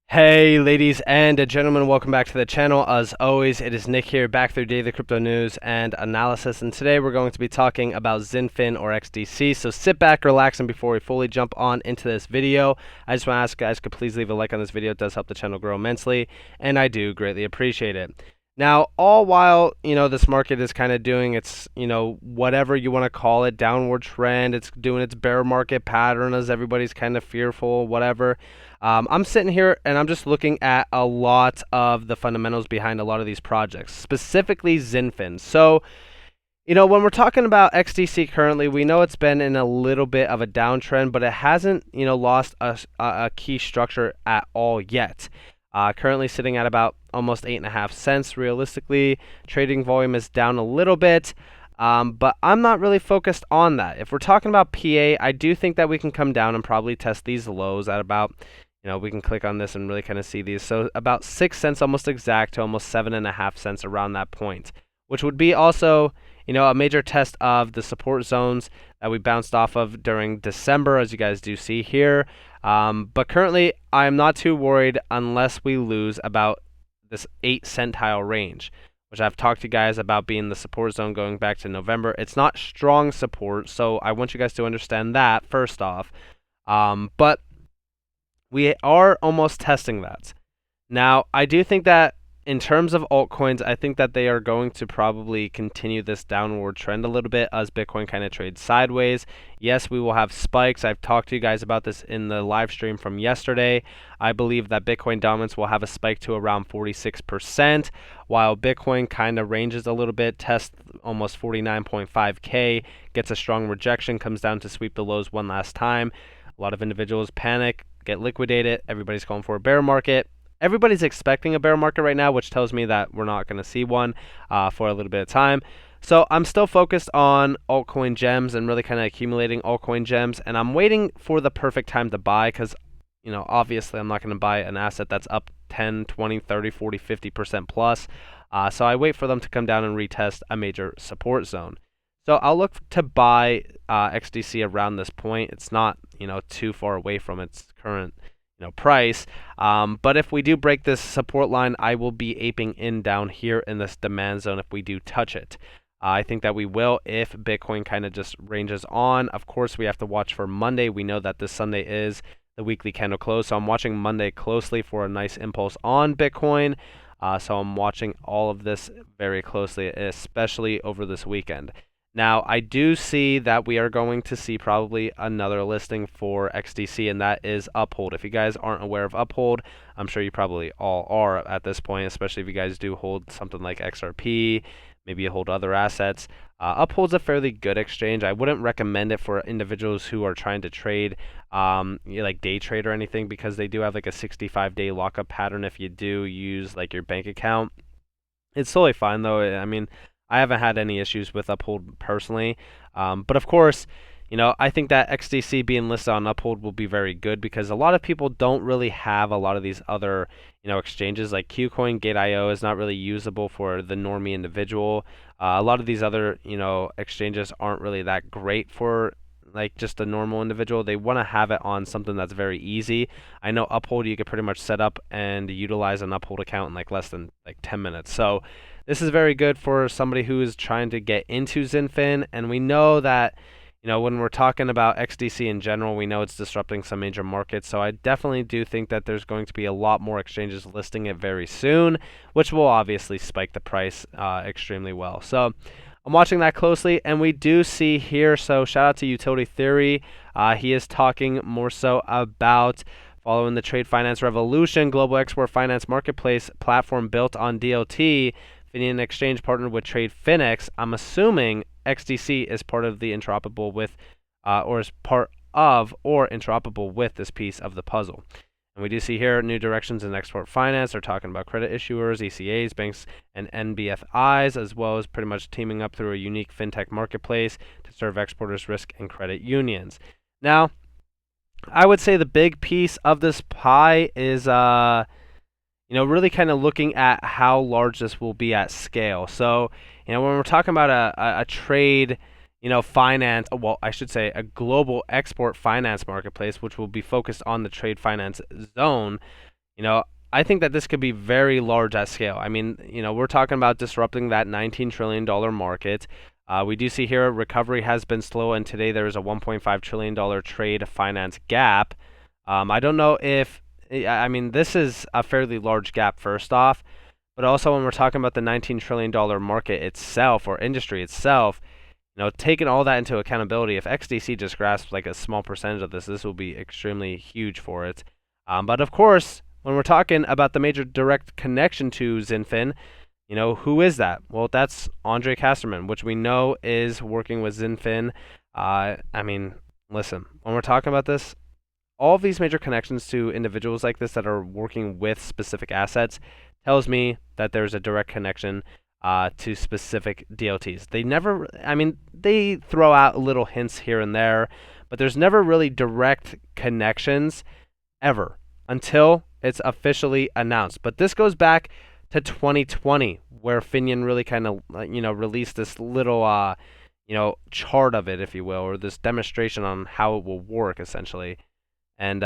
Hey ladies and gentlemen, welcome back to the channel. As always, it is Nick here, back through daily crypto news and analysis, and today we're going to be talking about Xinfin or XDC. So sit back, relax, and before we fully jump on into this video, I just want to ask you guys to please leave a like on this video. It does help the channel grow immensely, and I do greatly appreciate it. Now, all while, this market is kind of doing its, whatever you want to call it, downward trend, it's doing its bear market pattern as everybody's kind of fearful, whatever. I'm sitting here and I'm just looking at a lot of the fundamentals behind a lot of these projects, specifically Xinfin. So, when we're talking about XDC currently, we know it's been in a little bit of a downtrend, but it hasn't, lost a key structure at all yet. Currently sitting at about almost 8.5 cents. Realistically, trading volume is down a little bit, but I'm not really focused on that. If we're talking about PA, I do think that we can come down and probably test these lows at about, we can click on this and really kind of see these. So about 6 cents, almost exact, to almost 7.5 cents around that point, which would be also, a major test of the support zones that we bounced off of during December, as you guys do see here. But currently, I'm not too worried unless we lose about this 8 centile range, which I've talked to you guys about being the support zone going back to November. It's not strong support, so I want you guys to understand that first off. But we are almost testing that. Now, I do think that in terms of altcoins, I think that they are going to probably continue this downward trend a little bit as Bitcoin kind of trades sideways. Yes, we will have spikes. I've talked to you guys about this in the live stream from yesterday. I believe that Bitcoin dominance will have a spike to around 46%, while Bitcoin kind of ranges a little bit, tests almost 49.5K, gets a strong rejection, comes down to sweep the lows one last time. A lot of individuals panic, get liquidated. Everybody's going for a bear market. Everybody's expecting a bear market right now, which tells me that we're not going to see one for a little bit of time. So I'm still focused on altcoin gems and really kind of accumulating altcoin gems, and I'm waiting for the perfect time to buy because, obviously I'm not going to buy an asset that's up 10, 20, 30, 40, 50% plus. So I wait for them to come down and retest a major support zone. So I'll look to buy XDC around this point. It's not, too far away from its current price. But if we do break this support line, I will be aping in down here in this demand zone if we do touch it. I think that we will if Bitcoin kind of just ranges on. Of course, we have to watch for Monday. We know that this Sunday is the weekly candle close, so I'm watching Monday closely for a nice impulse on Bitcoin. So I'm watching all of this very closely, especially over this weekend. Now, I do see that we are going to see probably another listing for XDC, and that is Uphold. If you guys aren't aware of Uphold, I'm sure you probably all are at this point, especially if you guys do hold something like XRP, maybe you hold other assets. Uphold's a fairly good exchange. I wouldn't recommend it for individuals who are trying to trade, like day trade or anything, because they do have like a 65-day lockup pattern if you do use like your bank account. It's totally fine though. I mean, I haven't had any issues with Uphold personally, but of course, I think that XDC being listed on Uphold will be very good because a lot of people don't really have a lot of these other, exchanges like KuCoin, Gate.io is not really usable for the normie individual. A lot of these other, exchanges aren't really that great for like just a normal individual. They want to have it on something that's very easy. I know Uphold you could pretty much set up and utilize an Uphold account in like less than like 10 minutes. So this is very good for somebody who is trying to get into Xinfin, and we know that, when we're talking about XDC in general, we know it's disrupting some major markets, so I definitely do think that there's going to be a lot more exchanges listing it very soon, which will obviously spike the price extremely well. So I'm watching that closely, and we do see here, so shout out to Utility Theory. He is talking more so about following the trade finance revolution, global export finance marketplace platform built on DLT. Finian Exchange partnered with Trade Finex. I'm assuming XDC is part of the interoperable with, or is part of or interoperable with this piece of the puzzle. And we do see here new directions in export finance. They're talking about credit issuers, ECAs, banks, and NBFIs, as well as pretty much teaming up through a unique fintech marketplace to serve exporters, risk, and credit unions. Now, I would say the big piece of this pie is really kind of looking at how large this will be at scale. So, when we're talking about a trade, finance, well, I should say a global export finance marketplace, which will be focused on the trade finance zone, You know, I think that this could be very large at scale. I mean, we're talking about disrupting that $19 trillion market. We do see here recovery has been slow, and today there is a $1.5 trillion trade finance gap. I don't know if, I mean, this is a fairly large gap, first off, but also when we're talking about the $19 trillion market itself or industry itself, taking all that into accountability, if XDC just grasps like a small percentage of this will be extremely huge for it. But of course, when we're talking about the major direct connection to Xinfin, who is that? Well, that's Andre Casterman, which we know is working with Xinfin. I mean, listen, when we're talking about this, all of these major connections to individuals like this that are working with specific assets tells me that there's a direct connection to specific DLTs. They throw out little hints here and there, but there's never really direct connections ever until it's officially announced. But this goes back to 2020, where Finian really kind of, released this little, chart of it, if you will, or this demonstration on how it will work, essentially. And,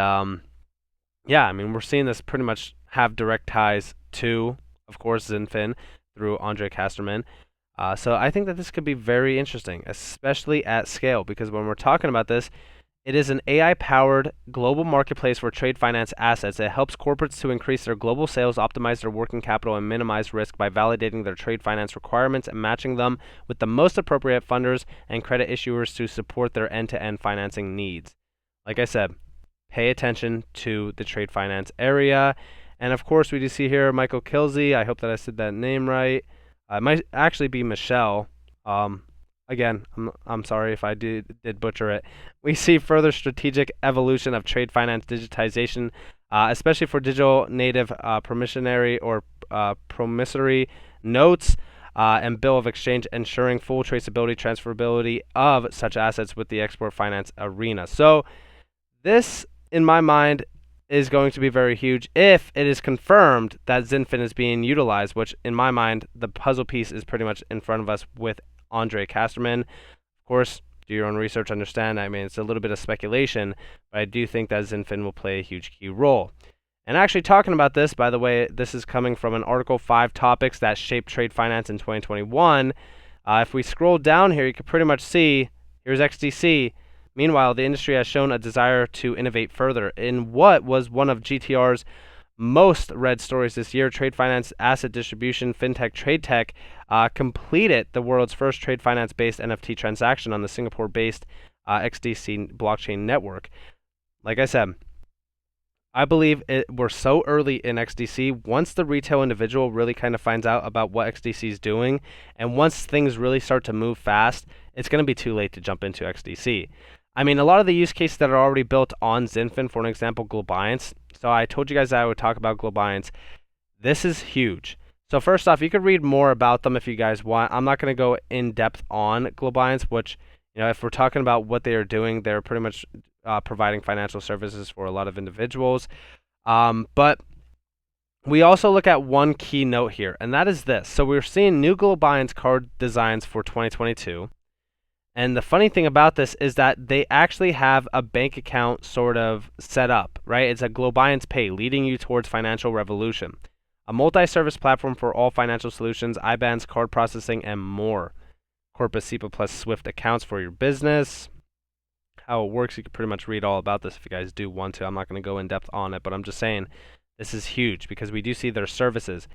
yeah, I mean, we're seeing this pretty much have direct ties to, of course, Xinfin through Andre Casterman. So I think that this could be very interesting, especially at scale, because when we're talking about this, it is an AI-powered global marketplace for trade finance assets. It helps corporates to increase their global sales, optimize their working capital, and minimize risk by validating their trade finance requirements and matching them with the most appropriate funders and credit issuers to support their end-to-end financing needs. Like I said, pay attention to the trade finance area. And of course, we do see here Michael Kilsey. I hope that I said that name right. It might actually be Michelle. Again, I'm sorry if I did butcher it. We see further strategic evolution of trade finance digitization, especially for digital native promissory notes and bill of exchange, ensuring full traceability, transferability of such assets with the export finance arena. So this, in my mind, is going to be very huge if it is confirmed that Xinfin is being utilized, which in my mind, the puzzle piece is pretty much in front of us with Andre Casterman. Of course, do your own research, understand. I mean, it's a little bit of speculation, but I do think that Xinfin will play a huge key role. And actually talking about this, by the way, this is coming from an article, 5 Topics That Shaped Trade Finance in 2021. If we scroll down here, you can pretty much see, here's XDC. Meanwhile, the industry has shown a desire to innovate further. In what was one of GTR's most read stories this year, trade finance, asset distribution, fintech, trade tech completed the world's first trade finance-based NFT transaction on the Singapore-based XDC blockchain network. Like I said, I believe we're so early in XDC. Once the retail individual really kind of finds out about what XDC is doing, and once things really start to move fast, it's going to be too late to jump into XDC. I mean, a lot of the use cases that are already built on Xinfin, for an example, Globiance. So I told you guys that I would talk about Globiance. This is huge. So first off, you could read more about them if you guys want. I'm not going to go in depth on Globiance, which, if we're talking about what they are doing, they're pretty much providing financial services for a lot of individuals. But we also look at one key note here, and that is this. So we're seeing new Globiance card designs for 2022. And the funny thing about this is that they actually have a bank account sort of set up, right? It's a Globiance Pay, leading you towards financial revolution. A multi-service platform for all financial solutions, IBANs, card processing, and more. Corpus, SEPA plus Swift accounts for your business. How it works, you can pretty much read all about this if you guys do want to. I'm not going to go in depth on it, but I'm just saying this is huge because we do see their services.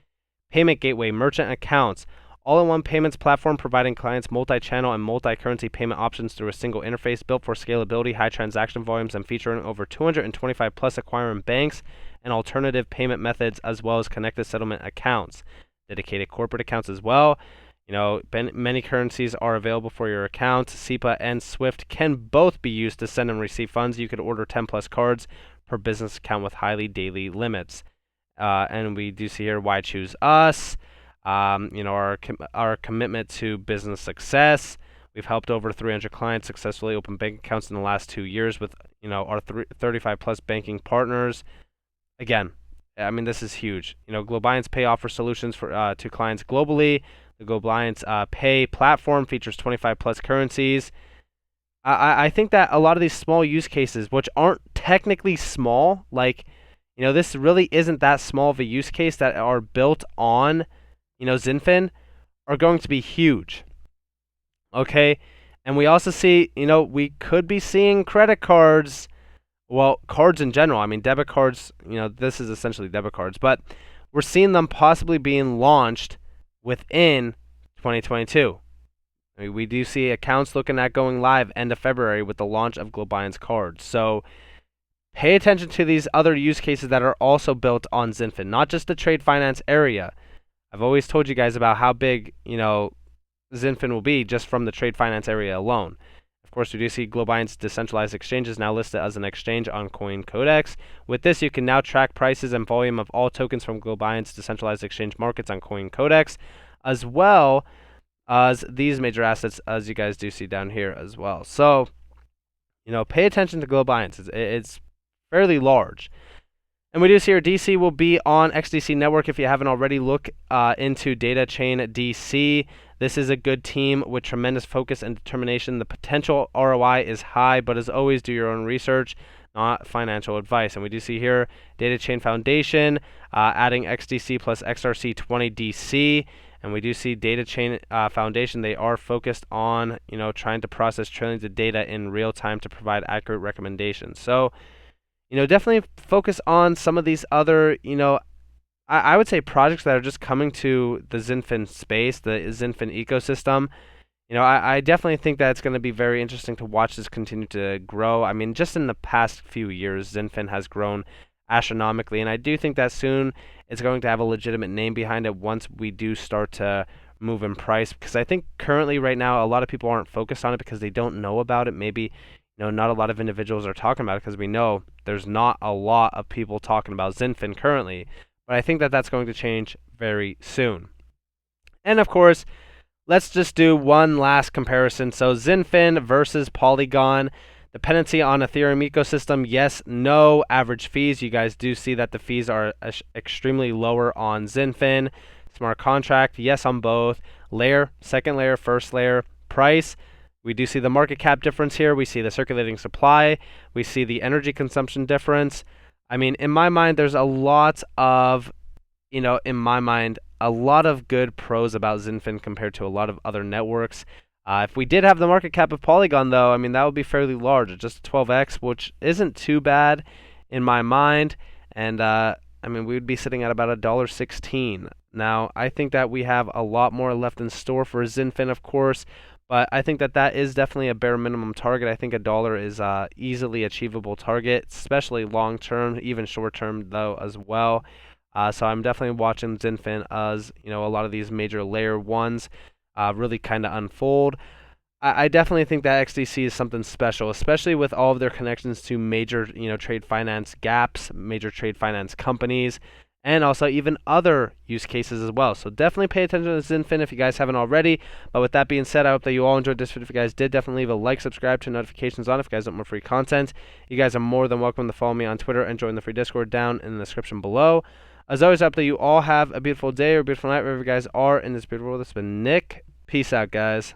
Payment gateway, merchant accounts, all-in-one payments platform providing clients multi-channel and multi-currency payment options through a single interface built for scalability, high transaction volumes, and featuring over 225 plus acquiring banks and alternative payment methods, as well as connected settlement accounts. Dedicated corporate accounts as well. Many currencies are available for your account. SEPA and Swift can both be used to send and receive funds. You could order 10 plus cards per business account with highly daily limits. And we do see here why choose us. Our commitment to business success. We've helped over 300 clients successfully open bank accounts in the last 2 years with our 35 plus banking partners. Again, I mean, this is huge. Globiance Pay offers solutions for to clients globally. The Globiance Pay platform features 25 plus currencies. I think that a lot of these small use cases, which aren't technically small, like this really isn't that small of a use case that are built on, Xinfin are going to be huge. Okay, and we also see, we could be seeing credit cards, well, cards in general. I mean, debit cards, this is essentially debit cards, but we're seeing them possibly being launched within 2022. I mean, we do see accounts looking at going live end of February with the launch of Globiance cards. So pay attention to these other use cases that are also built on Xinfin, not just the trade finance area. I've always told you guys about how big, Xinfin will be just from the trade finance area alone. Of course, we do see Globiance decentralized exchange is now listed as an exchange on CoinCodex. With this, you can now track prices and volume of all tokens from Globiance decentralized exchange markets on CoinCodex, as well as these major assets, as you guys do see down here as well. So, pay attention to Globiance. It's fairly large. And we do see here DC will be on XDC Network. If you haven't already, look into Data Chain DC. This is a good team with tremendous focus and determination. The potential ROI is high, but as always, do your own research, not financial advice. And we do see here Data Chain Foundation adding XDC plus XRC20 DC. And we do see Data Chain Foundation. They are focused on trying to process trillions of data in real time to provide accurate recommendations. So definitely focus on some of these other, I would say projects that are just coming to the Xinfin space, the Xinfin ecosystem. I definitely think that it's going to be very interesting to watch this continue to grow. I mean, just in the past few years, Xinfin has grown astronomically, and I do think that soon it's going to have a legitimate name behind it once we do start to move in price. Because I think currently, right now, a lot of people aren't focused on it because they don't know about it. Maybe not a lot of individuals are talking about it because we know there's not a lot of people talking about Xinfin currently. But I think that that's going to change very soon. And of course, let's just do one last comparison. So Xinfin versus Polygon. Dependency on Ethereum ecosystem, yes, no. Average fees, you guys do see that the fees are extremely lower on Xinfin. Smart contract, yes on both. Layer, second layer, first layer. Price, we do see the market cap difference here. We see the circulating supply. We see the energy consumption difference. I mean, in my mind, there's a lot of, a lot of good pros about Xinfin compared to a lot of other networks. If we did have the market cap of Polygon, though, I mean, that would be fairly large, just 12x, which isn't too bad in my mind. And, we would be sitting at about $1.16. Now, I think that we have a lot more left in store for Xinfin, of course. But I think that that is definitely a bare minimum target. I think $1 is easily achievable target, especially long term, even short term though as well. So I'm definitely watching Xinfin as a lot of these major layer ones really kind of unfold. I definitely think that XDC is something special, especially with all of their connections to major trade finance gaps, major trade finance companies, and also even other use cases as well. So definitely pay attention to Xinfin if you guys haven't already. But with that being said, I hope that you all enjoyed this video. If you guys did, definitely leave a like, subscribe, turn notifications on if you guys want more free content. You guys are more than welcome to follow me on Twitter and join the free Discord down in the description below. As always, I hope that you all have a beautiful day or a beautiful night wherever you guys are in this beautiful world. It's been Nick. Peace out, guys.